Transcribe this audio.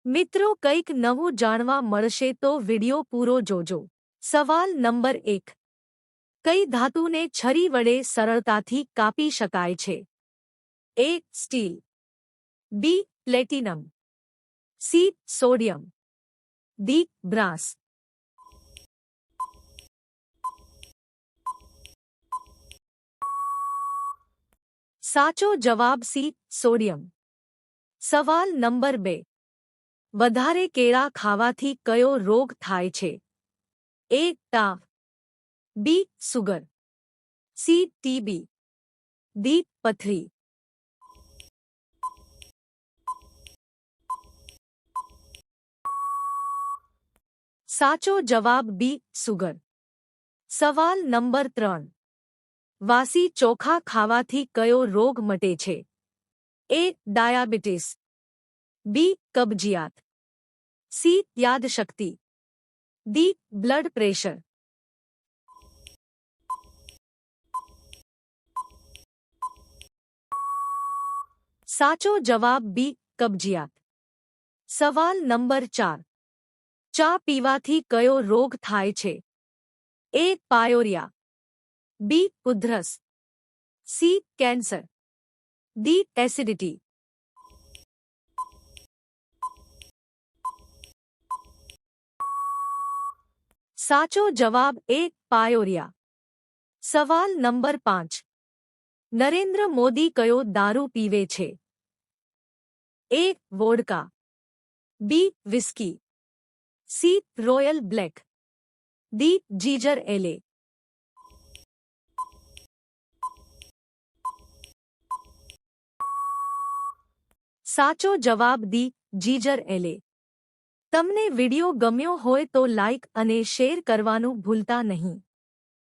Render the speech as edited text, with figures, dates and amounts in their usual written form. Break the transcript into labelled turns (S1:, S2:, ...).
S1: મિત્રો, કંઈક નવું જાણવા મળશે તો વિડિયો પૂરો જોજો. સવાલ નંબર 1. કઈ ધાતુને છરી વડે સરળતાથી કાપી શકાય છે? A. Steel, B. Platinum, C. Sodium, D. Brass. સાચો જવાબ સી. સોડિયમ. સવાલ નંબર 2. વધારે કેળા ખાવાથી કયો રોગ થાય છે? એ. તાવ, B. Sugar, C. TB, D. પથરી. સાચો જવાબ બી. સુગર. સવાલ નંબર 3. વાસી ચોખા ખાવાથી કયો રોગ મટે છે? એ. ડાયાબિટીસ, બી. કબજિયાત, સી. યાદશક્તિ, ડી. Blood pressure. સાચો જવાબ બી. કબજિયાત. સવાલ નંબર 4. ચા પીવાથી કયો રોગ થાય છે? એ. Pyorrhoea, B. ઉધરસ, સી. Cancer, D. એસિડિટી. સાચો જવાબ એ. પાયોરિયા. સવાલ નંબર 5. નરેન્દ્ર મોદી કયો દારૂ પીવે છે? A. Vodka, B. Whisky, C. Royal black, D. Ginger ale. સાચો જવાબ ડી. જીજર એલે. તમને વિડિયો ગમ્યો હોય તો લાઇક અને શેર કરવાનું ભૂલતા નહીં.